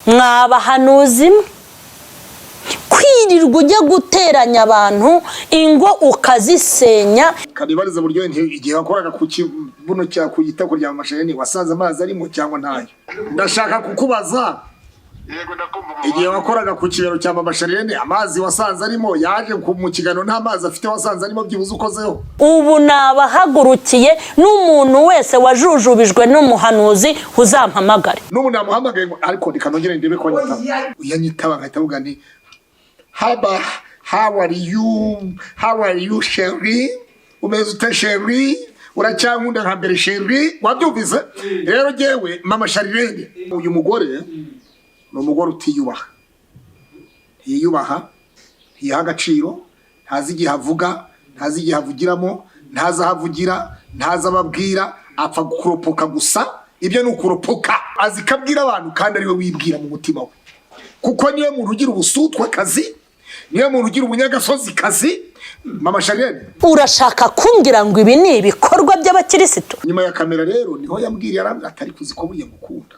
mwabahanuzi kwirirwa ujya guteranya abantu ingo ukazisenya. Kanibariza buryo igihe wakoraga ku kibuno cya kuyita kurya amashanyarazi wasanze amazi arimo cyangwa ntayo. Ndashaka kukubaza yego ndakumva igihe wakoraga ku kibero cya amashanyarazi amazi wasanze arimo yaje mu kigano nta mazi afite wasanze arimo byibuze ukozeho. Ubu nabahagurukiye n'umuntu wese wajujubijwe n'umuhanuzi uzampamagare. N'ubu namuhamagaye ariko ndikanongera ndebe ko yanyitaba nkahita vuga ni haba how are you Sherry umeze ute Sherry uracyankunda nka mbere Sherry wabyumvise rero jewe mama Sharirene uyu mugore no mugore utiyubaha yiha agaciro ntazi igihe avuga ntazi igihe avugiramo ntazi ahavugira ntazi ababwira apfa gukuropoka gusa ibyo ni ukuropoka azi kabwira abantu kandi ariwe wibwira mu mutima we kuko niyo muntu ugira ubusutwa kazi niyo muntu ugira ubunyagasozi kazi mama Sharirene urashaka kumbwira ngo ibi ni ibikorwa by'abakirisitu. Nyuma ya kamera rero niho yambwiriye atari kuzi ko buriya gukunda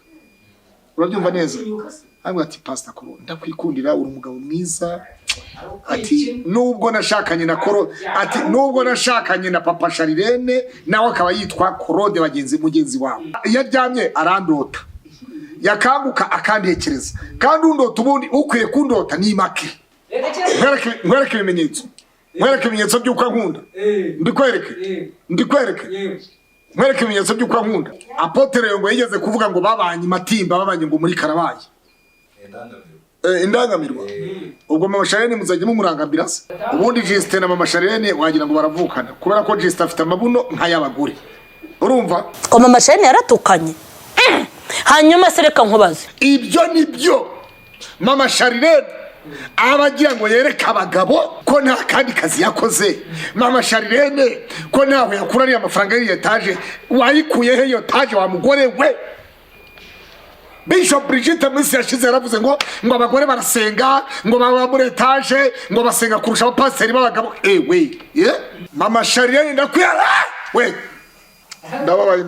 urabyumva neza hamwe ati Pastor Koro ndakwikundira uri umugabo mwiza ati nubwo nashakanye na Koro ati nubwo nashakanye na papa Sharirene nawe akaba yitwa Korode mugenzi wawe yaryamye arandota yakanguka akandekereza kandi undota ubundi ukwiye kundota ni make nkwereke ibimenyetso by'uko nkunda ndikwereke nkwereke ibimenyetso by'uko nkunda. Apotre ngo yigeze kuvuga ngo babanye matimba babanye ngo muri Karabaye indangamirwa ubwo mama Sharirene muzajye mumurangambira se ubundi Justin na mama Sharirene wagira ngo baravukana kubera ko Justin afite amabuno nk'ayabagore urumva ko mama Sharirene yaratukanye. Hanyuma sereka nkubaze ibyo nibyo mama Sharirene abagira ngo yereka abagabo ko nta kandi kazi yakoze. Mama Sharirene ko nawe yakurariye amafaranga y'etaje wayikuye he yo taje wa mugore we. Bishop Brigitte Misi yashize yaravuze ngo abagore barasenga ngo baba muri etaje ngo basenga kurusha abapasiteri b'abagabo. We mama Sharirene ndakwira we ndababaye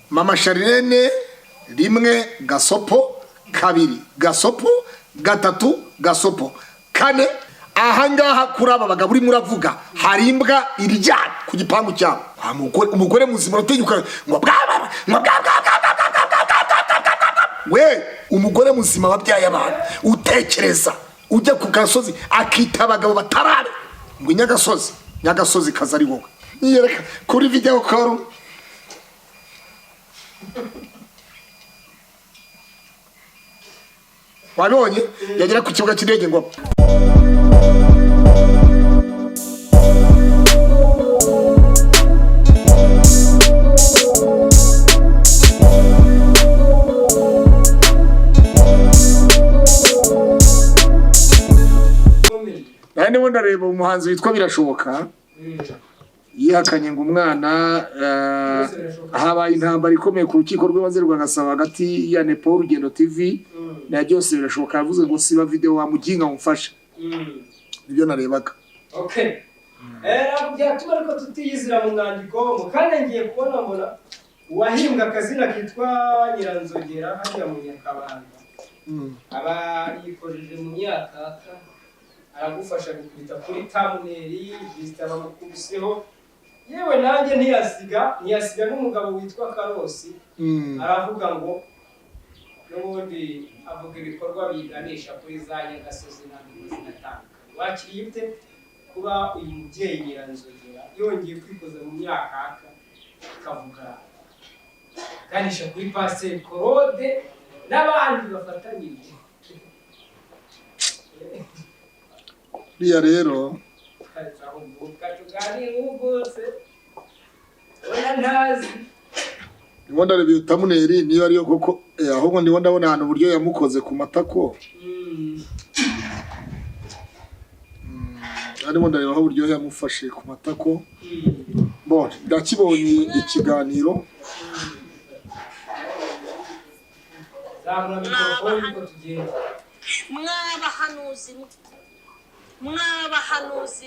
mama Sharirene rimwe gasopo kabiri gasopo gatatu gasopo kane ahangaha kuraba bagabo uri muravuga hari imbwa iryana ku gipangu cyabo umugore muzima utegeka ngo we umugore muzima wabyaye abantu utekereza ujya ku gasozi akita abagabo batarabe ngo nyagasozi kaza ari wowe niyereka kuri video call wabonye yagera ku kibuga cy'indege ngo nani wenda reba umuhanzi witwa Birashoboka yihakanye ngo umwana habaye intambara ikomeye ku rukiko rw'ibanze rwa Gasabo hagati ya Nepo Urugendo TV na byose Birashoboka yavuze ngo siba video wamuginga umfasha ibyo narebaga. Okay byatuma ariko tutiyizira mu mwandiko mu kandi ngiye kubona mbona wahimbwa akazina kitwa Nyiranzogera hajya mu Nyakabanda aba yikojeje mu myaka aragufasha gukubita kuri thumbnail bista bamukubiseho yewe nanjye ntiyasiga n'umugabo witwa Karosi aravuga ngo n'ubundi avuga ibikorwa biganisha kuri za Nyagasozi n'Inatanga. Wakiriye ute kuba uyu mubyeyi Nyiranzogera yongeye kwikoza mu myaka akavuga ganisha kuri Pastor Korode n'abandi bafatanyije Bia rero Ndibona rebe thumbnail niba ariyo koko ahubwo ndibona ahantu buryo yamukoze ku matako arimo ndareba aho buryo yamufashe ku matako bon ndakibonye ikiganiro mwabahanuzi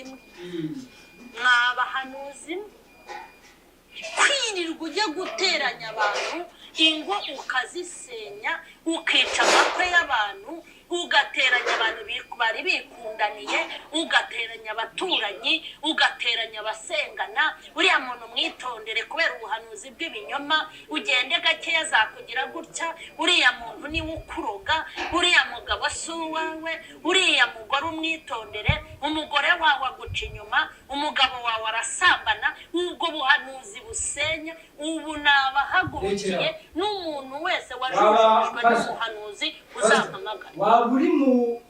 kwirirwa ujya guteranya abantu ingo ukazisenya ukica amakwe y'abantu ugateranya abantu bari bikundaniye ugateranya abaturanyi ugateranya abasengana uriya muntu mwitondere kubera ubuhanuzi bw'ibinyoma ugende gake yazakugira gutya uriya muntu niwe ukuroga uriya mugabo si uwawe uriya mugore umwitondere umugore wawe aguca inyuma umugabo wawe arasambana ubwo buhanuzi busenya ubu nabahagurukiye n'umuntu wese wajujujwe n'umuhanuzi uzampamagara waba uri mu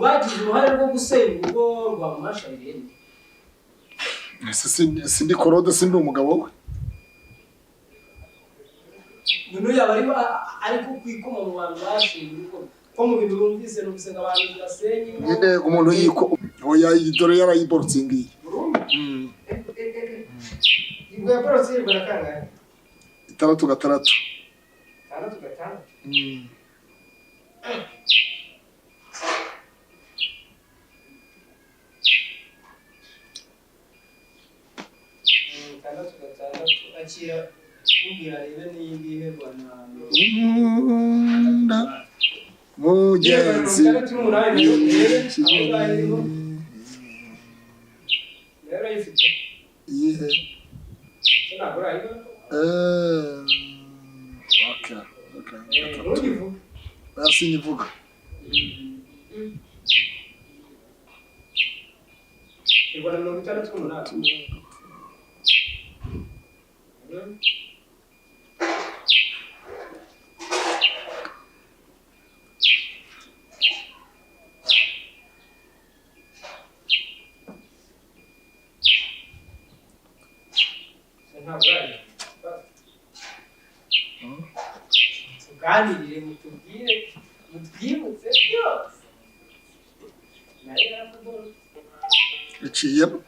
bagize uruhare rwo gusenya urugo rwa Mamasha Irene. Sindi Korode sindi umugabo we. Nuno yaba ariko kwikoma mu bantu bashinze urugo ko mu bintu bumvise no gusenga abantu basenye nyine umuntu yiko oya idore yarayiborotse ngiye. Ibwo yaborotse barakangaye 6 akira ubwira rebe n'iyingihe bwana mugenzi Sinivuga. Ibona 68. Tuganirire mutwibutse byose nayo yarakubona iciyemo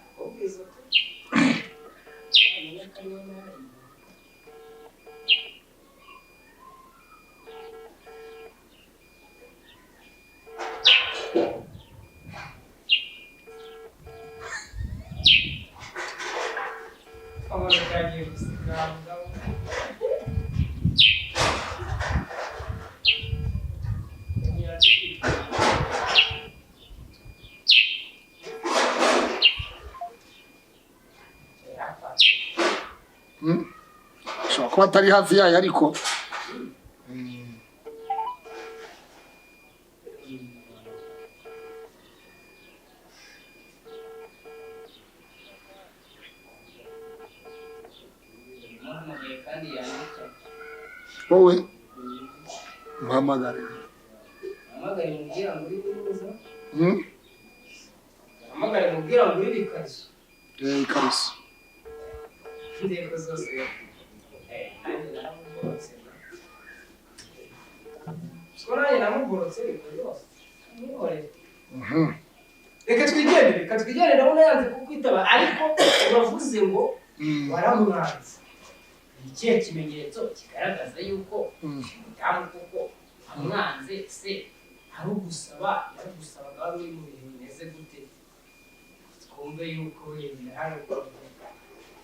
kuba atari hafi yayo ariko wowe mpamagare mubwira ngo uri kuza amagare mubwira ngo uri bikazo ikariso ndeko zose Skora namuborotse yose mwihore reka twigendere ndabona yanze kukwitaba ariko uravuze ngo waramwanze ikihe kimenyetso kigaragaza yuko utamu kuko amwanze se ari ugusabaga wari uri mu bihe bimeze gute twumve yuko yemera hari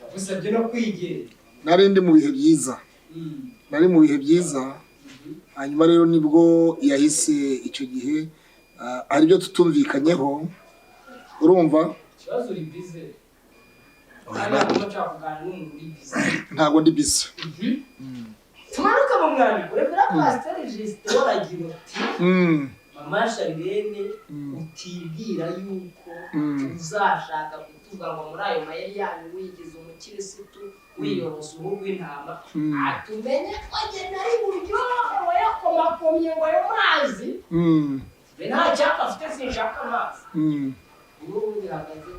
yagusabye no kwigera narindi mu bihe byiza nari mu bihe byiza hanyuma rero nibwo yahise icyo gihe ari byo tutumvikanyeho urumva ikibazo uri bize ntabwo ndi bize tumanuka mu mwandiko revera pasiteri Justin waragira uti Mamasha Irene utibwira yuko uzashaka kutuvuga ngo muri ayo mayeri yanyu wigize umukirisitu wiyorosa uruhu rw'intama atumenye ko agenda ari buryo wayakomakomye ngo ayo mazi nta cyapa afite sinshaka amazi ubu bihagaze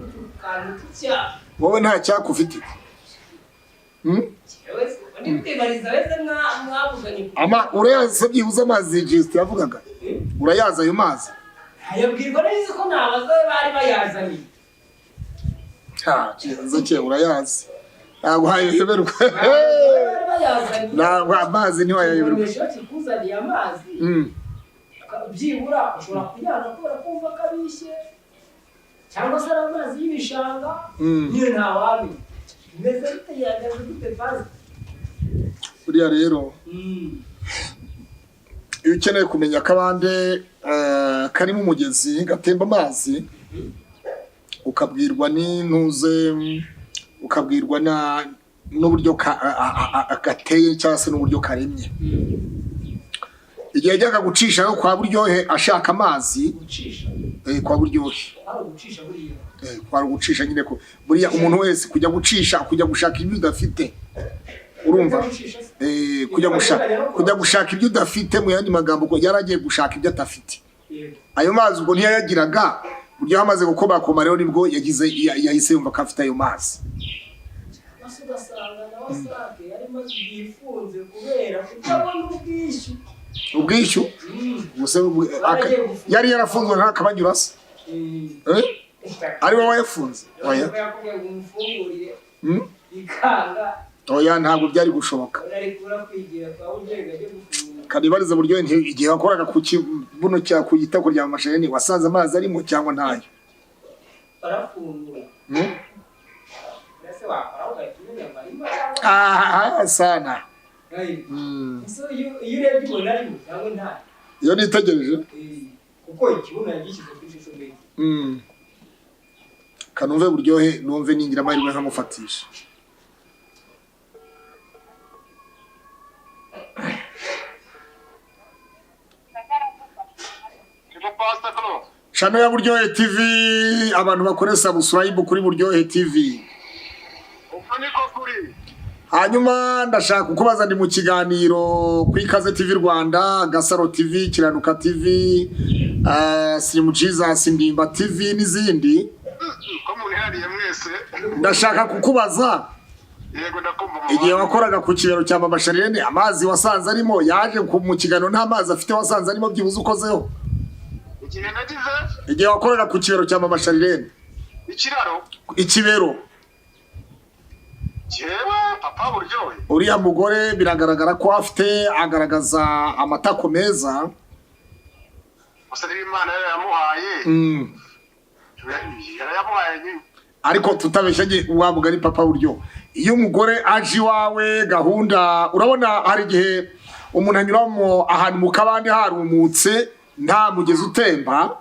kandi tucyaha wowe nta cyaka ufite urayazi byibuze amazi Justin yavugaga urayazi ayo mazi ayabwirwa neza ko nabaza bari bayazaniye kibazo cye urayazi ntabwo hayoberwa ntabwo amazi ntiwayoberwa kuzaniye amazi byibura ushobora kujyana kubera kumva ko abishye cyangwa se ari amazi y'ibishanga niyo ntawamenya imeze bite yagaze gute fazi buriya rero iyo ukeneye kumenya akabande karimo umugezi gatemba amazi ukabwirwa n'intuze ukabwirwa n'uburyo gateye cyangwa se n'uburyo karemye igihe yajyaga gucisha no kwa Buryohe ashaka amazi kwa Buryohe kwa gucisha nyine ko buriya umuntu wese kujya gushaka ibyo udafite urumva kujya gushaka ibyo udafite mu yandi magambo ko yaragiye gushaka ibyo atafite ayo mazi ubwo ntiyayagiraga buryo hamaze gukomakoma rero nibwo yahise yumva ko afite ayo mazi ubwishyu yari yarafunzwe ntakabanyura se ari wowe wayafunze oya ntabwo byari gushoboka kanibariza Buryohe igihe wakoraga ku kibuno cya ku gitako rya Masharene wasanze amazi arimo cyangwa ntayo sana iyo nitegereje kanumve Buryohe numve ningira amahirwe nkamufatisha Channel ya Buryohe TV abantu bakore subscribe kuri Buryohe TV. Hanyuma ndashaka kukubaza ndi mu kiganiro ku Ikaze TV Rwanda, Gasaro TV, Kiranuka TV, Slim Jesus, Ndimba TV n'izindi. Ndashaka kukubaza igihe wakoraga ku kibero cya Mama Sharene amazi wasanze arimo yaje mu kiganiro nta mazi afite wasanze arimo byibuze ukozeho. Igihe wakoraga ku kibero cya Mama Sharene ikibero Papa Buryohe uriya mugore biragaragara ko afite agaragaza amatako meza gusa n'Imana yamuhaye yarayamuhaye ariko tutabeshye wa mugari Papa Buryohe iyo umugore aje wawe gahunda urabona hari igihe umuntu anyuramo ahantu mu kabande harumutse nta mugezi utemba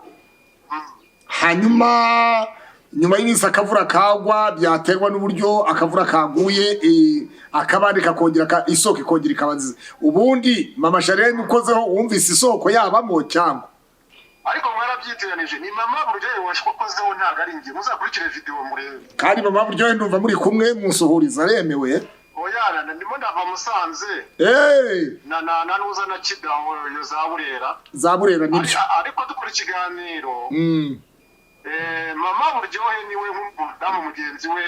hanyuma nyuma y'imisi akavura kagwa byaterwa n'uburyo akavura kaguye akabandi kakongera isoko ikongera ikabanziza ubundi Mama Sharene ukozeho wumvise isoko yabamo cyangwa ariko mwarabyiteranije ni Mama Buryohe washokozeho ntago ari ngiye muzakurikire video murebe kandi Mama Buryohe ndumva muri kumwe musohoriza remewe oyana ndimo ndava Musanze na nuza na Kidaho yo Zaburera nibyo ariko dukora ikiganiro Mama Buryohe niwe nk'umudamu mugenzi we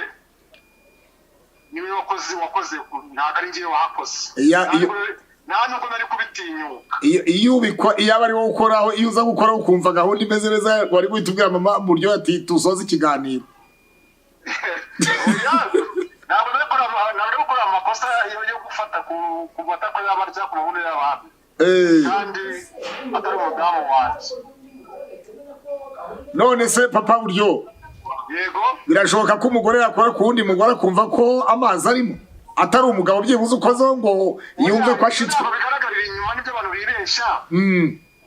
niwe wakoze ntago ari ngiye wakoze nta nuko nari kubitinyuka iyo ubikwa iyo abari wo ukoraho iyo uza gukora ukumva gahunda imeze neza wari guhitubwira Mama Buryohe ati tusoze ikiganiro ntabwo nari gukora amakosa yo gufata ku matako y'abarya ku mabuno y'abandi kandi atari umudamu wanjye none se Papa Buryohe yego birashoboka ko umugore yakora ku wundi mugore akumva ko amazi arimo atari umugabo byibuze ukozeho ngo yumve ko ashitswe bigaragarira inyuma n'ibyo abantu biresha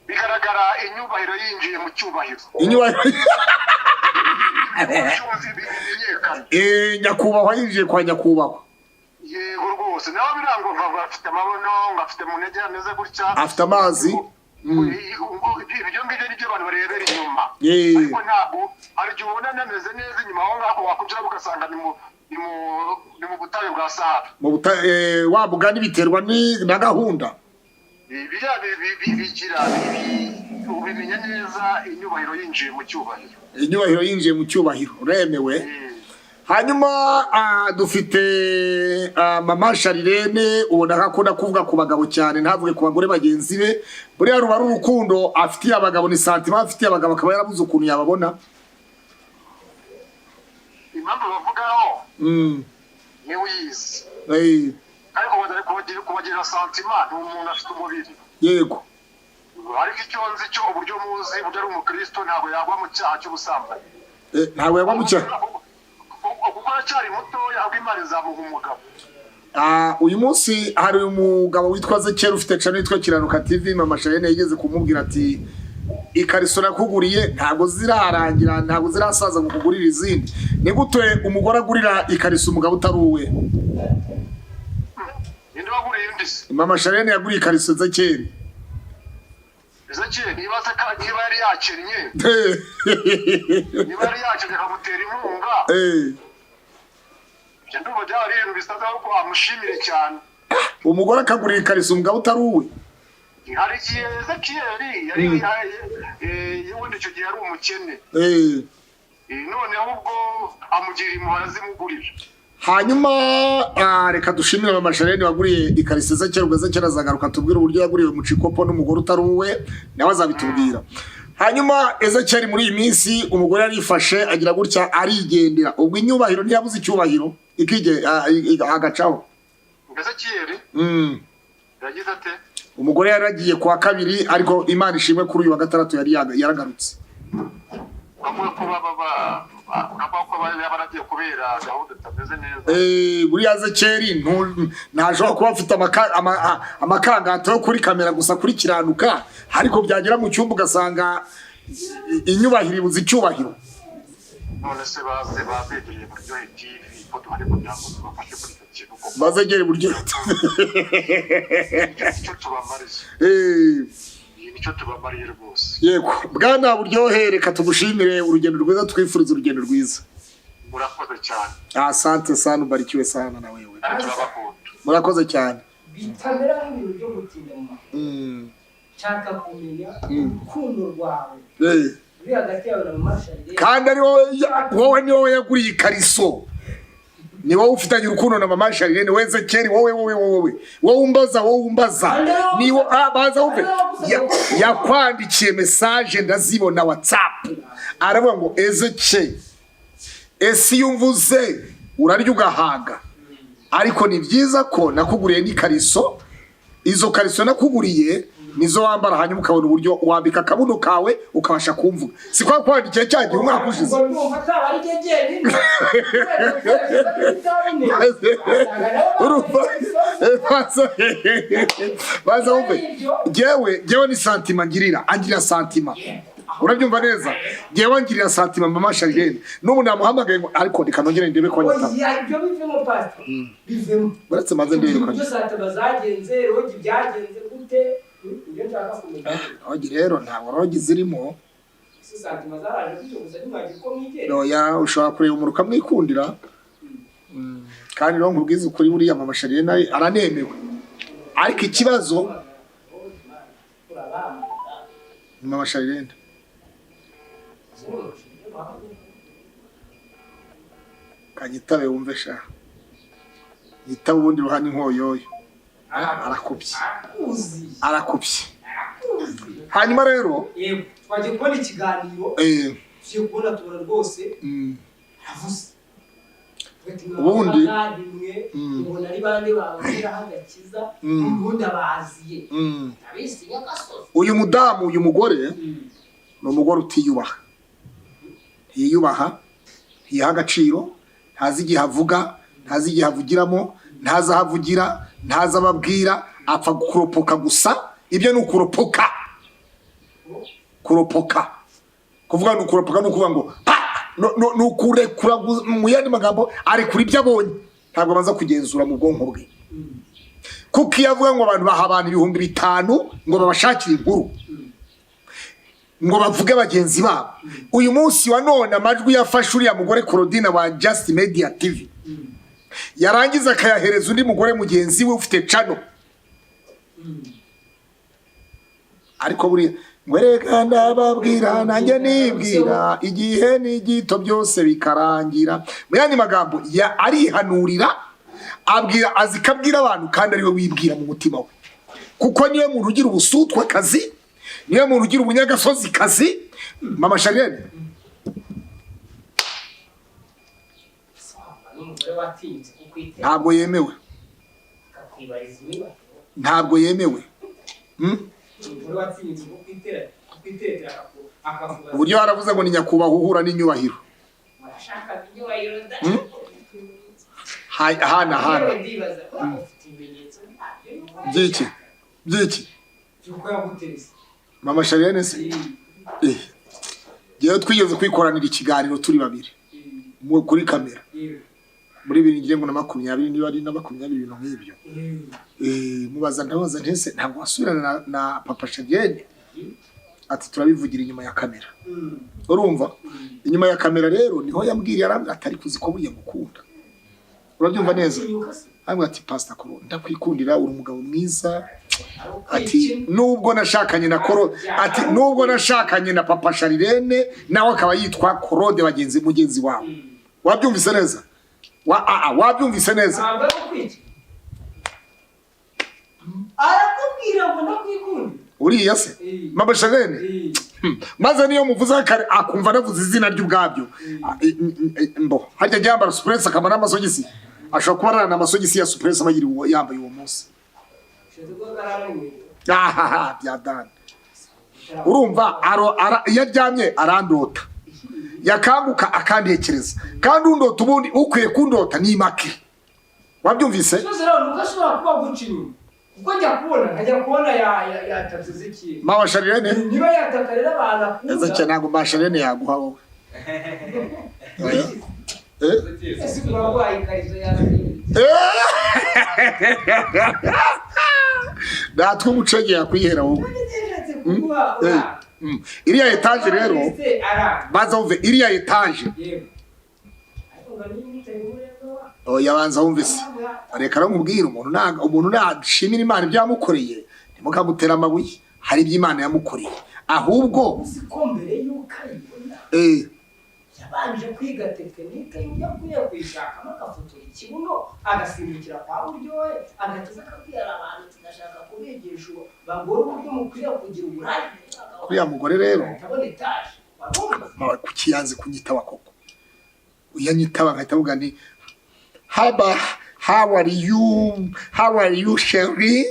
bigaragara inyubahiro yinjiye mu cyubahiro nyakubahwa yinjiye kwa nyakubahwa yego rwose nawe birango ngafite amabono ngafite mu ntege ameze gutya afite amazi ibyo ngibyo nibyo abantu barebera inyuma ariko ntabwo hari igihe ubona nameze neza inyuma aho ngaho wakujira ugasanga ni mu butayu bwa Sahara mu butayu wabuga n'ibiterwa na gahunda biriya bigira ubimenya neza inyubahiro yinjiye mu cyubahiro uremewe hanyuma dufite Mama Sharene ubona ko akunda kuvuga ku bagabo cyane ntavuge ku bagore bagenzi be buriya ruba ari urukundo afitiye abagabo ni santima afitiye abagabo akaba yarabuze ukuntu yababona impamvu bavugaho ni wizi ariko kubagira santima ni umuntu afite umubiri yego ariko icyo nzi cyo uburyo muzi buryo ari umukristo ntabwo yagwa mu cyaha cy'ubusambanyi ntabwo yagwa mu cyaha kuko aracyari muto yabwo Imana izamuha umugabo uyu munsi hari umugabo witwa Zekeri ufite channel yitwa Kiranuka TV. Mama Charlene yigeze kumubwira ati ikariso nakuguriye ntago zirarangira, ntago zirasaza ngo kugurira izindi. Ni gute umugore agurira ikariso umugabo utari uwe? Ninde waguriye undi se? Mama Charlene yaguriye ikariso Zekeri. Zekeri niba yari yakennye, niba yari yakennye akamutera inkunga, ndumva byari ibintu bisaza ko amushimire cyane. Umugore akagurira ikariso umugabo utari uwe. Hari igihe Zekeri yari yewe icyo gihe yari umukene, none ahubwo amugira impuhwe zimugurira. Hanyuma reka dushimire Mama Charlene waguriye ikariso Zekeri. Ubwo Zekeri azagaruka tubwire uburyo yaguriwe mu cikopo n'umugore utari uwe, nawe azabitubwira. Hanyuma Zekeri muri iyi minsi umugore yarifashe agira gutya arigendera. Ubwo inyubahiro ntiyabuze icyubahiro ikije agacaho. Zekeri yagize ate? Umugore yaragiye kwa kabiri, ariko Imana ishimwe kuri uyu wa gatandatu yari yaragarutse. Baragiye kubera gahunda itameze neza. Buriya Zekeri ntajya kuba afite amakangato yo kuri kamera gusa kuri Kiranuka, ariko byagera mu cyumba ugasanga inyubahiro ibuze icyubahiro. None se babegereye Buryohe TV ko duhari kugira ngo tubafashe kuri icyo kintu koko. Bazegere Buryohe. Icyo tubamariza. Nicyo tubamariye rwose. Yego, Bwana Buryohe, reka tugushimire urugendo rwiza, twifuriza urugendo rwiza. Murakoze cyane. Asante sana, ubarikiwe sana na wewe. Turabakunda. Murakoze cyane. Bitamera nk'ibintu byo gutinda mu makuru. Nshaka kumenya urukundo rwawe. Uri hagati yawe na Mama Charlene. Kandi ari wowe ni wowe yaguriye ikariso. Ni wowe ufitanye urukundo na Mama Charlene. We Zekeri, wowe umbaza. Ni baza uve. Yakwandikiye message ndazibona WhatsApp. Aravuga ngo Zekeri, esi yumvuze urarya ugahaga, ariko ni byiza ko nakuguriye n'ikariso. Izo kariso nakuguriye nizo wambara, hanyuma ukabona uburyo wambika akabuno kawe ukabasha kumvuga. Si kwa kwandikiye cyagiye umwaka ushize. Baza uve. Jewe ni santima ngirira, angira santima. Urabyumva neza? Jewe ngirira santima Mama Charlene. N'ubu namuhamagaye ngo ariko ndikanongere ndebe ko nyita. Ibyo bivemo pastor. Bivemo. Baretse maze ndebe ko. Ibyo santima zagenze, rogi byagenze gute? Iyo nshaka kumenya. Rogi rero ntabwo rogi zirimo. Santima zaraje kutuguza nimwaje ko mwigere. Oya, ushobora kureba umuruka mwikundira. Kandi rero nkubwiza ukuri buriya Mama Charlene aranemewe. Ariko ikibazo Mama Charlene kanyitabe wumve sha. Yitabe ubundi ruhani nkoyoyo. Arakubye. Hanyuma rero yego twaje kubona ikiganiro cyo kubona tubona rwose avuze ubundi ubona ari bande babwira hagakiza ubundi abaziye abisi yakasoza. Uyu mudamu, uyu mugore ni umugore utiyubaha. Yiyubaha, yiha agaciro, ntazi igihe avuga, ntazi igihe avugiramo, ntazi aho avugira, ntazi ababwira, apfa kuropoka gusa. Ibyo ni ukuropoka. Kuropoka. Kuvuga ni ukuropoka, ni ukuvuga ngo ni ukurekura mu yandi magambo, ari kuri ibyo abonye. Ntabwo abanza kugenzura mu bwonko bwe. Kuko iyo avuga ngo abantu baha abantu 500 ngo babashakire inkuru, ngo bavuge bagenzi babo. Uyu munsi wa none amajwi yafashe uriya mugore Claudine wa Just Media TV, yarangiza akayahereza undi mugore mugenzi we ufite channel. Ariko buriya ngwereka ndababwira nanjye nibwira, igihe n'igito byose bikarangira. Mu yandi magambo arihanurira, abwira, azikabwira abantu, kandi ari we wibwira mu mutima we. Kuko niwe muntu ugira ubusutwa kazi, niwe muntu ugira ubunyagasozi kazi. Mama Charlene ntabwo yemewe. Ntabwo yemewe. Uburyo haravuze ngo ni nyakubahwa uhura n'inyubahiro. hana ndibaza ufite ibimenyetso byiki cyuko yaguterese mama Charlene se yewe twigeze kwikoranira ikiganiro turi babiri kuri kamera muri 2020 niba ari na 20 ibintu nk'ibyo mubaza ndabaza ntese ntabwo wasubirana na papa Charlene ati turabivugira inyuma ya kamera urumva inyuma ya kamera rero niho yambwiriye arambwa atari kuzi ko buriye gukunda urabyumva neza arambwa ati pastor Kuro ndakwikundira uri umugabo mwiza ati nubwo nashakanye na Koro ati nubwo nashakanye na papa Charlene nawe akaba yitwa Korode mugenzi wawe wabyumvise neza wabyumvise neza arakubwira ngo ndakwikunda uriya se mama Charlene maze niyo muvuza kare akumva navuze izina ry'ubwabyo mbo hajya yambara suppress akamara amasogisi ashobora kuba arana amasogisi ya suppress abagiri yambaye uwo munsi byadana urumva yaryamye arandota yakanguka akandekereza kandi undota ubundi ukwiye kundota ni make wabyumvise ugashobora kuba gucinya ubwo njya kubona yatatse ziki mama Charlene niba yatakarira abantu eza cyane ngo mama Charlene yaguha wowe ese urwaye karizo yawe natwe umucege yakwihera wowe iriya etage rero baza uve iriya etage yabanza wumve se reka ramubwira umuntu nashimira Imana ibyamukoreye ntimukamutera amabuye hari iby'Imana yamukoreye ahubwo mbere yuko ayibona yabanje kwiga tekinike y'ugiye kwishakamo agafotora ikibuno agasimbukira kwa buryohe agatuza akabwira abantu tunashaka kubigisha bagore uburyo mukwiye kugira uburaya kuriya mugore rero atabona etaje kuki yanze kunyitaba koko uyanyitaba nkahita avuga ni how are you Sherry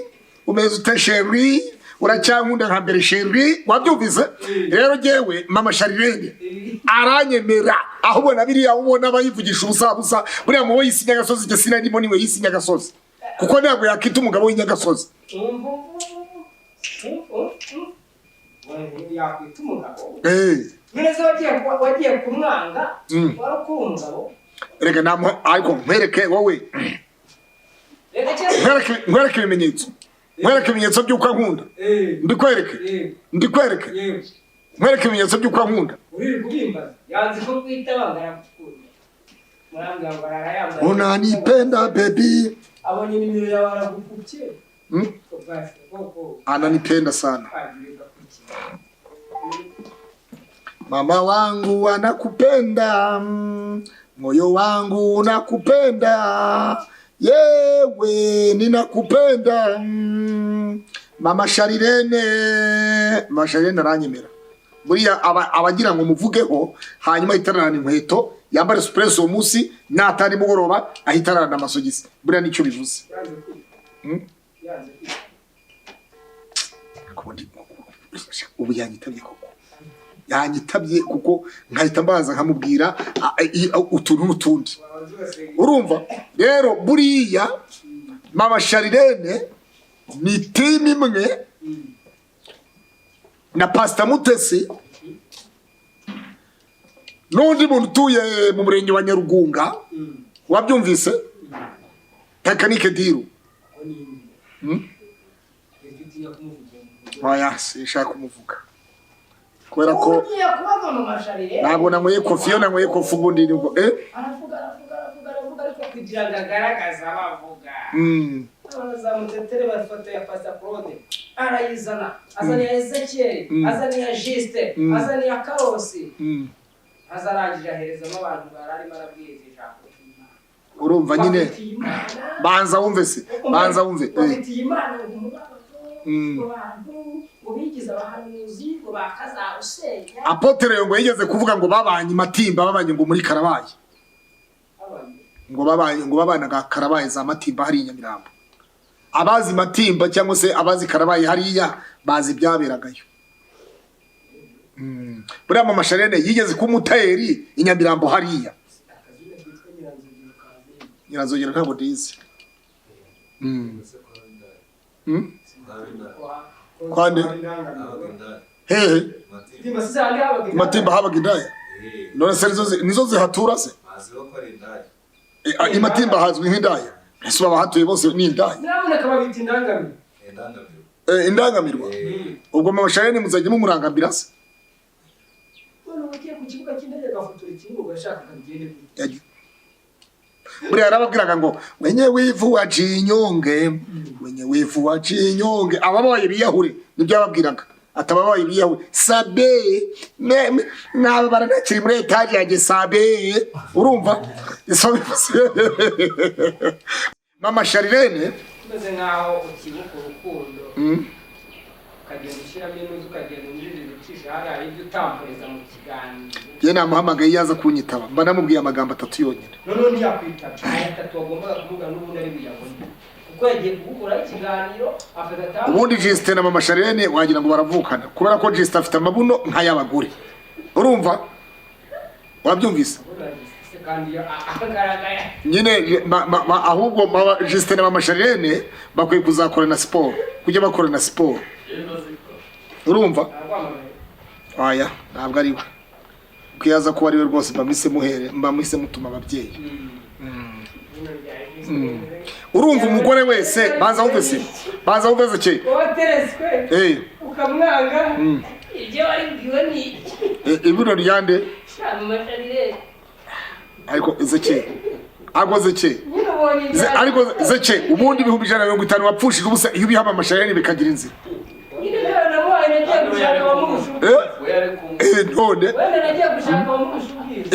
umeze ute Sherry uracyankunda nka mbere Sherry wabyumvise rero jewe mama Charlene aranyemera aho ubona biriya ubona bayivugisha ubusabusa buriya mu yisi Nyagasozi je sinarimo niwe yisi Nyagasozi kuko ntabwo yakita umugabo w'Inyagasozi yakwita umugabo neza wagiye kumwanga warakura umugabo reka namwe ariko nkwereke wowe nkwereke ibimenyetso by'uko ankunda ndikwereke nkwereke ibimenyetso by'uko ankunda uri kubimbaza yanze ko kwita bangara murambya ngo arayambaye unanipenda baby abonye nimero yawe aragukupye ananipenda sana mama wangu anakupenda moyo wangu unakupenda yewe ninakupenda mama Charlene aranyemera buriya abagira ngo muvugeho hanyuma itarana inkweto yambare suppress uwo munsi natari mugoroba ahitarana amasogisi buriya nicyo bivuze ubu yanyitabye kuko nkahita mbaza nkamubwira utuntu n'utundi urumva rero buriya mama Charlene ni team imwe na Pastor Mutesi n'undi muntu utuye mu murenge wa Nyarugunga wabyumvise tekinike diru oya sinshaka kumuvuga kubera ko ntabwo nanyweye kofi yo nanyweye kofi ubundi nibwo aravuga ariko kugira ngo agaragaze abavuga abazamutetere bafoto ya Pastor Claude arayizana azaniya Ezekiel azaniya Juste azaniya Karosi azarangije aherezamo abantu bararimo arabwiriza ijambo urumva nyine banza wumve se banza wumve bafitiye Imana abantu ubigize abahanuzi ngo bakaza usenya Apotre ngo yigeze kuvuga ngo babanye Matimba babanye ngo muri Karabaye ngo babanaga Karabaye za Matimba hari Nyamirambo abazi Matimba cyangwa se abazi Karabaye hariya bazi byaberagayo buriya mama Charlene yigeze kumutayeri Inyamirambo hariya Nyiranzogera ntabwo ndizi. Kwande hehe Matimba habaga indaya none se nizo zihatura se Matimba hazwi nk'indaya ese abahatuye bose ni indaya naboneka babita indangamiro indangamirwa ubwo mabasharene muzajye mumurangambira se none ugiye ku kibuga cy'indege gafotora ikintu ugashaka kagende buriya yarababwiraga ngo wenye wivu wacinyonge wenye wivu wacinyonge ababaye biyahure nibyo yababwiraga atababaye biyahure sabe naba baranakiri muri etaje yanjye sabe urumva iso mama Sharirene tumeze nkaho ukibuka urukundo ukagenda ushyiramo inuzi ukagenda unjirira ucisha hariya ibyo utamporeza mu kiganiro ye namuhamagaye yaza kunyitaba mba namubwiye amagambo 3 yonyine none ntiyakwitaba aya 3 wagombaga kuvuga n'ubundi ari buyabone kuko yagiye kugukora ikiganiro afata ubundi Justin na mama Sharirene wagira ngo baravukana kubera ko Justin afite amabuno nk'ayabagore urumva wabyumvise kandi agaragara nyine ahubwo Justin na mama Sharirene bakwiye kuzakorana siporo kujya bakorana siporo urumva aya ntabwo ari we kwiyaza ko ari we rwose mbamise mutuma ababyeyi urumva umugore wese baza wumvise cye watereswe ukamwanga ibyo wari bwiwe ni ibiro ryande ariko zeke agoze cye ariko zeke ubundi 150 wapfushije ubusa iyo bihama Amasharene bikagira inzira none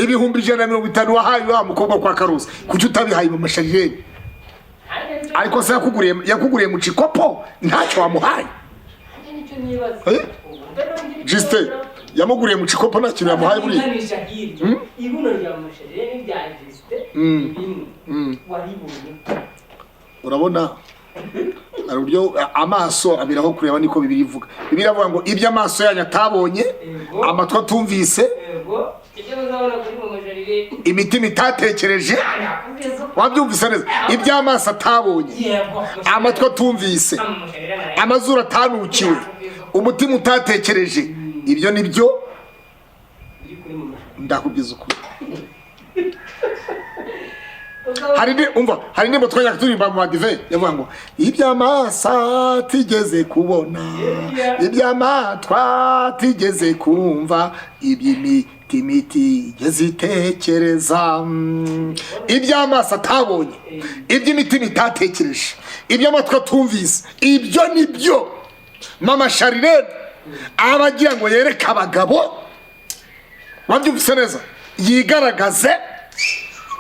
ibihumbi 150 wahaye wa mukobwa kwa Karusi kuki utabihaye mu Masharene ariko se yakuguriye mu cikopo ntacyo wamuhaye Justin yamuguriye mu cikopo nta kintu yamuhaye buri ibuno rya Masharene bya Justin waribonye urabona ari uburyo amaso abiraho kureba niko Bibiliya ivuga. Bibiliya ivuga ngo ibyo amaso yanyu atabonye amatwi atumvise imitima itatekereje wabyumvise neza ibyo amaso atabonye amatwi atumvise amazuru atanukiwe umutima utatekereje ibyo nibyo ndakubwiza ukuri. hari nimba twajya turirimba mu Adive yavuga ngo iby'amasa tigeze kubona iby'amatwa tigeze kumva iby'imitima itigeze itekereza iby'amasa atabonye iby'imitima itatekereje iby'amatwa atumvise ibyo nibyo mama Sharirene abagira ngo yereke abagabo wabyumvise neza yigaragaze.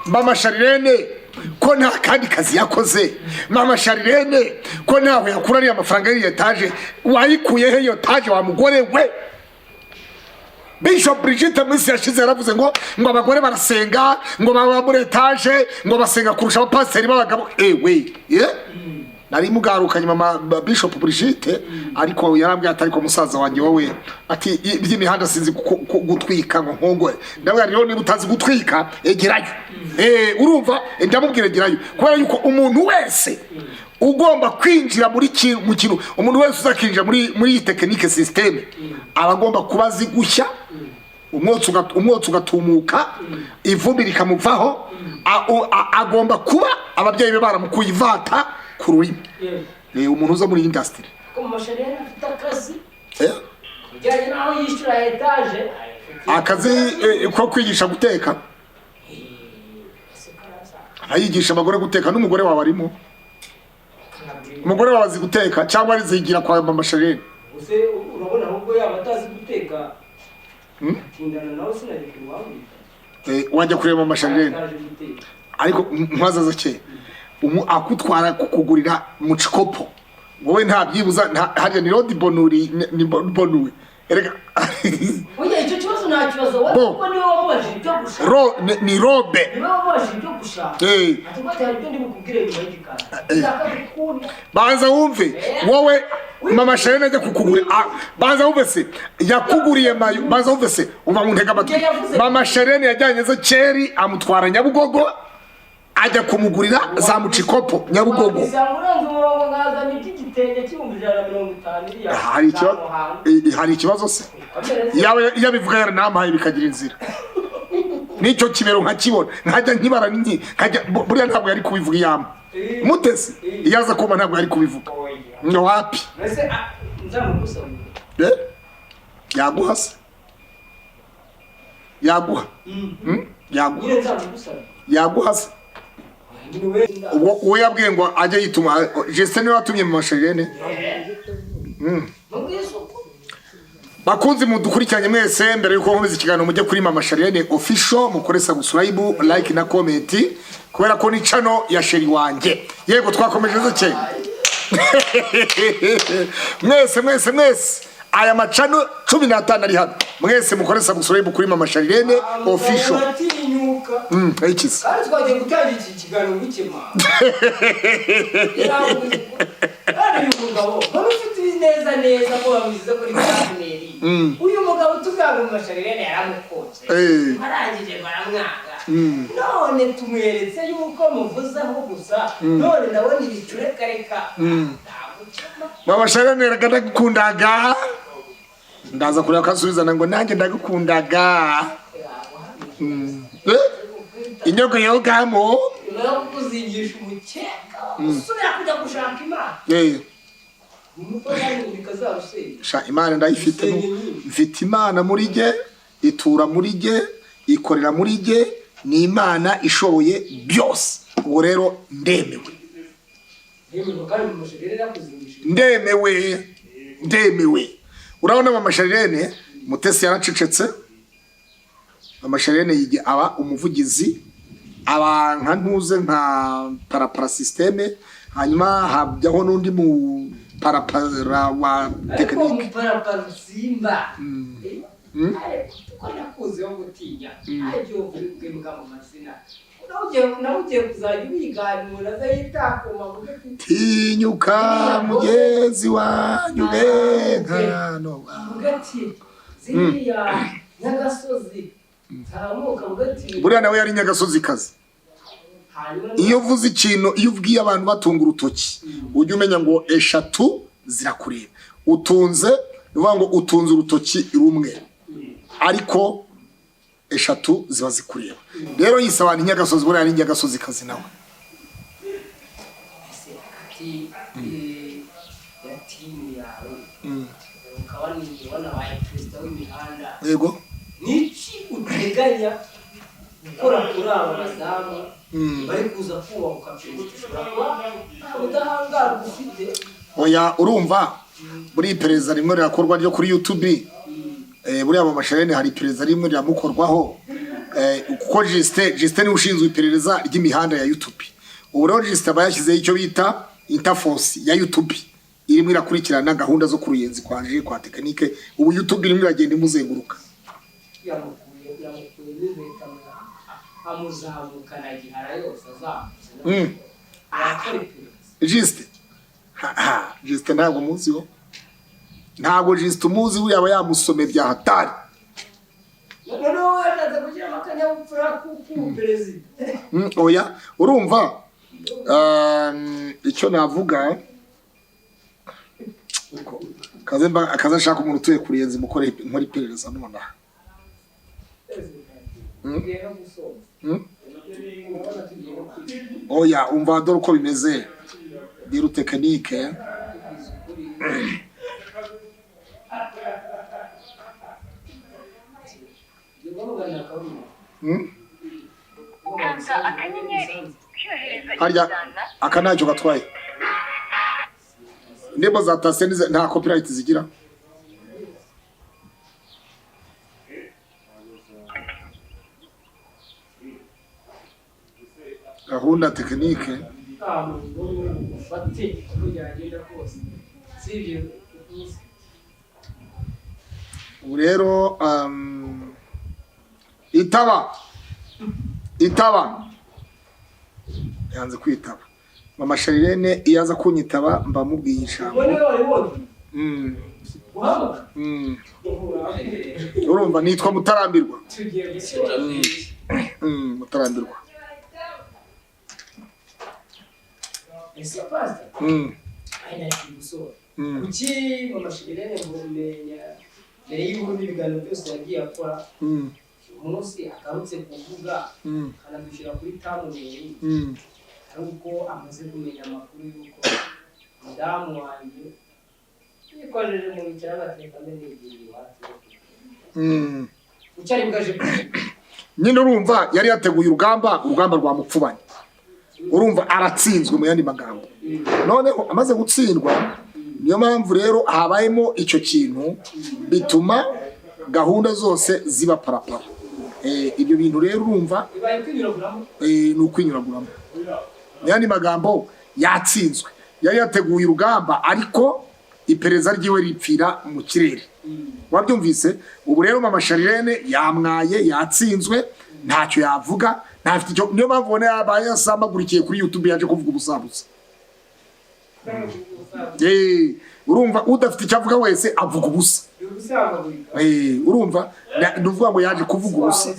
Mama Sharirene ko nta kandi kazi yakoze mama Sharirene ko nawe yakuraniye amafaranga y'iyo etaje wayikuye he iyo etaje wa mugore we. Bishop Brigitte Misi yashize yaravuze ngo abagore barasenga ngo baba muri etaje ngo basenga kurusha abapasiteri b'abagabo ewe nari mugarukanye mama Bishop Brigitte ariko yarambwiye atari ko musaza wanjye wowe ati iby'imihanda sinzi gutwika ngo nkongore ndabwira rero niba utazi gutwika egerayo urumva ndamubwira egerayo kubera yuko umuntu wese ugomba kwinjira muri mu kintu umuntu wese uzakinjira muri iyi technique system abagomba kubazi gushya umwotsi ugatumuka ivumbi rikamuvaho agomba kuba ababyeyi be baramukuye ivata ku rurimi umuntu uza muri industry ko Masharene afite akazi ujyanye naho yishyura etaje akazi ko kwigisha guteka ayigisha abagore guteka n'umugore wawe arimo umugore wawe azi guteka cyangwa arizigira kwa mama Sharirene use urabona ahubwo yaba atazi guteka tindana nawe sinari kuwambika wajya kureba mama Sharirene ariko mpazaza cye akutwara kukugurira mu cikopo wowe nta byibuza harya ni Rodi Bonuri ni Bonuwe erega oya icyo kibazo nta kibazo kuko niwe wamubaje ibyo gushaka ni robe niwe wamubaje ibyo gushaka ati bata ibyo ndi bukubwire nyuma y'igikanda banza wumve wowe mama Sharirene ajya kukugurira banza wumve se yakuguriye mayo banza wumve se uva mu ntega amatwi mama Sharirene yajyanye ze Keri amutwara Nyabugogo ajya kumugurira za mucikopo Nyabugogo. Hari ikibazo se yabivuga yaranampaye bikagira inzira nicyo kibero nkakibona nkajya nkibara nkajya buriya ntabwo yari kubivuga iyamba Mutesi yaza kuba ntabwo yari kubivuga no wapi yaguha se yaguha se uwo yabwiye ngo ajye yituma Justin niwe watumye mu masharirene. Bakunzi mudukurikiranye mwese mbere yuko nkomeza ikiganiro mujye kuri Mama Sharirene official mukore subscribe like na comment kubera ko ni channel ya sheri wanje. Yego twakomeje zuke mwese aya macano 15 ari hano mwese mukore subscribe kuri Mama Sharirene official. Ikizi kandi twagiye gutanga iki kiganiro gukema ari umugabo bamufite neza ko bamuzize kuri kameri uyu mugabo tuvuga mu Masharirene yaramukoze arangije baramwaga none tumweretse yuko muvuzaho gusa none ndabona ibitureka reka Mama Sharirene ragakundaga ndaza kureba kasubizana ngo nanjye ndagukundaga inyogo yogamo kuzingisha umukeka usubira kujya gushaka Imana sha Imana ndayifite mfite Imana muri je itura muri je ikorera muri je ni Imana ishoboye byose ubu rero ndemewe urabona Mama Sharirene Mutesi yaracecetse Mama Sharirene yige aba umuvugizi aba nka ntuze nka parapara systeme hanyuma habyaho nundi mu parapara wa technique parapara simba ko nakuze yo gutinya ajyo vuga mu mazina nauje kuzajya biganura zayitakoma tinyuka mugezi wanyu benka no ugati ziriya Nyagasozi buriya nawe yari Nyagasozi kazi. Iyo uvuze ikintu iyo ubwiye abantu batunga urutoki ujye umenya ngo eshatu zirakureba utunze uvuga ngo utunze urutoki rumwe ariko eshatu ziba zikureba rero yisabana Nyagasozi buriya ari Nyagasozi kazi nawe yego niki uteganya gukora kuri abo badamu bari kuza kubahuka udahangara ufite oya urumva buri iperereza rimwe rirakorwa ryo kuri YouTube buri abo Masharirene hari iperereza rimwe riramukorwaho kuko Justin ushinzwe iperereza ry'imihanda ya YouTube ubu rero Justin bayashyizeho icyo bita interforce ya YouTube irimo irakurikirana gahunda zo kuruyenzi kwanje kwa technique ubu YouTube irimo iragenda imuzenguruka Juste ntabwo muziho ntabwo Juste umuzi we yaba yamusome bya hatari oya urumva icyo navuga akaza ashaka umuntu utuye kurenza mukore nkora iperereza none oya umva dore uko bimeze biro technique harya akanacyo gatwaye ndebo za tase nta copyright zigira gahunda technique rero itaba yanze kwitaba Mama Sharirene iyaza kunyitaba mba mubwiye ijambo urumva nitwa Mutarambirwa Mutarambirwa ese pastor aina kibusoro kuki mama Shirene ngumenya mbere y'iburu n'ibiganiro byose yagiye akora umunsi akarutse kuvuga kanadushyira kuri tamuneri ari uko amaze kumenya amakuru y'uko mudamu wanjye yikojeje mu bicara bateka mbere igihe iwacu ucyari bwaje nyine urumva yari yateguye urugamba rwa mupfubanye urumva aratsinzwe mu yandi magambo none amaze gutsindwa niyo mpamvu rero habayemo icyo kintu bituma gahunda zose ziba parapara ibyo bintu rero urumva ni ukwinyuraguramo mu yandi magambo yatsinzwe yari yateguye urugamba ariko iperereza ryiwe ripfira mu kirere wabyumvise ubu rero mama Shirene yamwaye yatsinzwe ntacyo yavuga ntafite icyo niyo mpamvu ubona yabaye yasambagurikiye kuri YouTube yaje kuvuga ubusabusa urumva udafite icyo avuga wese avuga ubusa urumva nuvuga ngo yaje kuvuga ubusa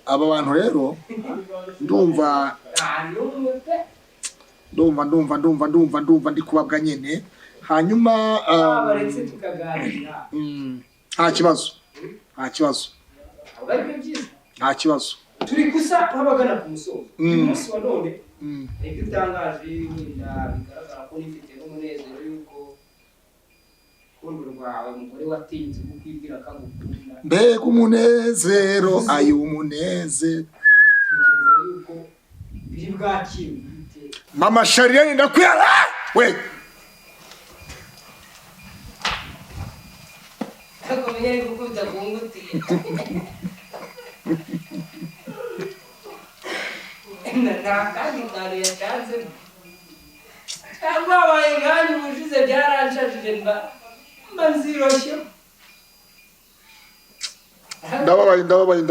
aba bantu rero ndumva ndi kubabwa nyene hanyuma nta kibazo turi gusa nk'abagana ku musozo umunsi wa none ibyo utangaje bigaragara ko nifite n'umunezero yuko urukundo rwawe umugore watinze kukwibwira ko agukunda mbega umunezero ay'umunezero yuko biri bwakire mama Shirene ndakwiyara we akomeye gukunda kunguti kandi kare yatanze abaye ngani mushize byaranshajije mba nziroshye ndababaye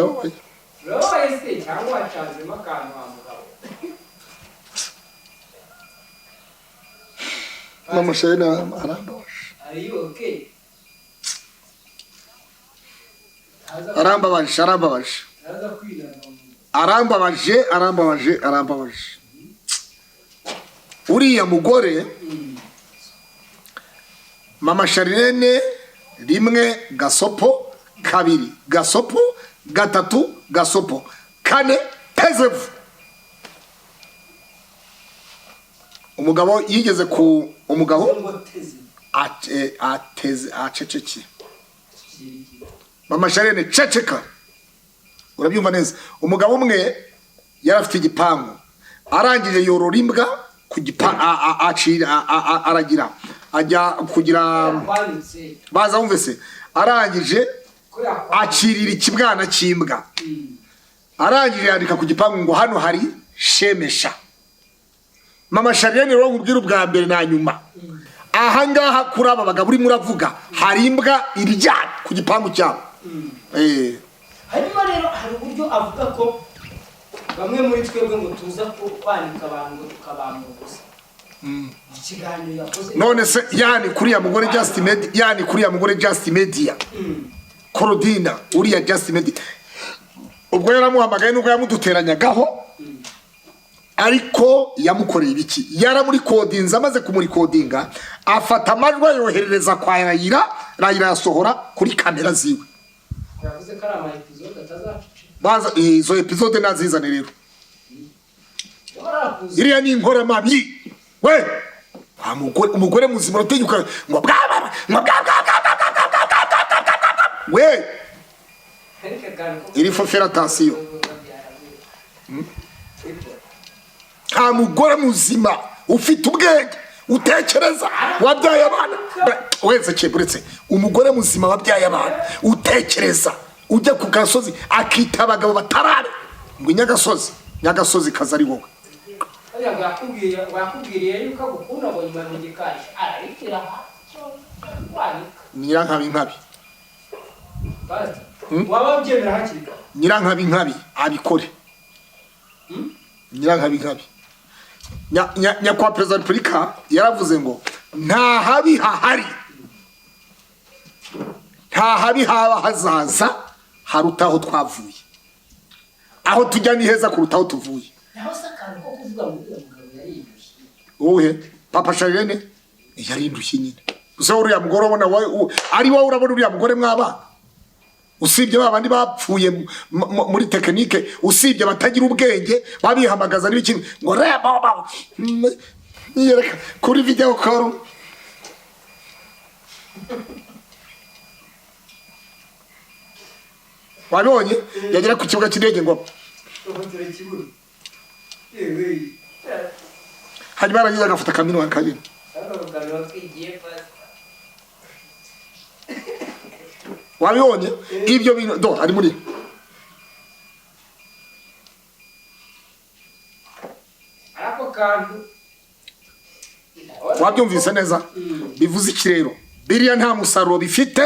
roye se cyangwa wacanzemo akantu wa mugabo mama Shirene arambabaje ari okay arambabaje uriya mugore mama Shirene rimwe gasopo kabiri gasopo gatatu gasopo kane pezevu umugabo yigeze ku umugabo aceceki mama Shirene ceceka urabyumva neza umugabo umwe yarafite igipangu arangije yorora imbwa ku aragira ajya kugira baza wumve se arangije acirira ikibwana cy'imbwa arangije yandika ku gipangu ngo hano hari shemesha mama Shirene rero nkubwira ubwa mbere na nyuma aha ngaha kuri aba bagabo urimo uravuga hari imbwa iryana ku gipangu cyabo hanyuma rero hari uburyo avuga ko bamwe muri twebwe ngo tuza kwanika abantu ngo tukabambura gusa ikiganiro yakoze none se yani kuriya mugore Just Media Korodina uriya Just Media ubwo yaramuhamagaye nuko yamuduteranyagaho ariko yamukoreye ibiki yaramuri kodinza amaze kumuri kodinga afata amajwi yoherereza kwa Rayira yasohora kuri kamera ziwe yavuze ko ari ama episode atazacice baza izo episode nazizane rero iriya ni inkora mabi we umugore muzima utenyuka ngo we iri fofera atasiyo nta mugore muzima ufite ubwenge utekereza wabyaye abana wese keburetse umugore muzima wabyaye abana utekereza ujya ku gasozi akita abagabo batarare ngo nyagasozi kaza ari wowe wakubwiriye yuko agukunda ngo nyuma mu gikari ararikira Nyirankabi waba ubyemera hakiri kare Nyirankabi abikore Nyirankabi nyakwa perezida wa repubulika yaravuze ngo nta habi haba hazaza harutaho twavuye aho tujya ni heza kurutaho tuvuye naho se akantu ko kuvuga ngo uriya mugabo wowe papa Charlene yari indushyi nyine gusa uriya mugore ubona ari wowe urabona uriya mugore mwabana usibye babandi bapfuye muri tekinike usibye batagira ubwenge babihamagaza n'ibiki ngo reba niyereka kuri video call wabonye yagera ku kibuga cy'indege ngo hanyuma aragize agafata kamino kabiri wabibonye ibyo bintu do ari muri arako kantu wabyumvise neza bivuze iki rero biriya nta musaruro bifite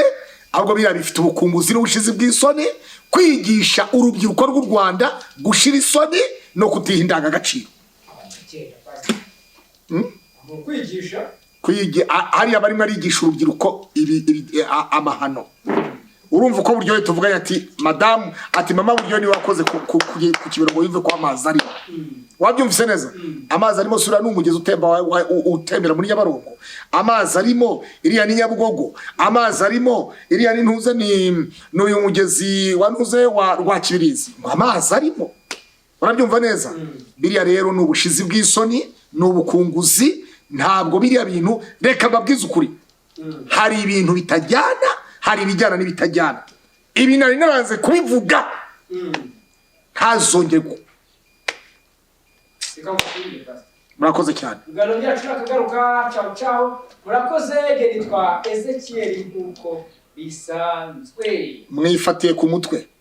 ahubwo biriya bifite ubukunguzi n'ubushizi bw'isoni kwigisha urubyiruko rw'u Rwanda gushira isoni no kutiha indangagaciro kwigisha hariya barimo arigisha urubyiruko amahano urumva uko buryohe tuvuganye ati madamu ati mama buryohe niwe wakoze ku kibero ngo yumve ko amazi arimo wabyumvise neza amazi arimo sura n'umugezi utembera muri Nyabarongo amazi arimo iriya ni Nyabugogo amazi arimo iriya ni ntuze n'uyu mugezi wanuze wa Rwakibirizi amazi arimo urabyumva neza biriya rero ni ubushizi bw'isoni ni ubukunguzi ntabwo biriya bintu reka babwize ukuri hari ibintu bitajyana hari ibijyana n'ibitajyana ibi nari naranze kubivuga ntazongerwa murakoze cyane ibiganiro byacu nakagaruka ciao murakoze nitwa Ezekiel nk'uko bisanzwe mwifatiye ku mutwe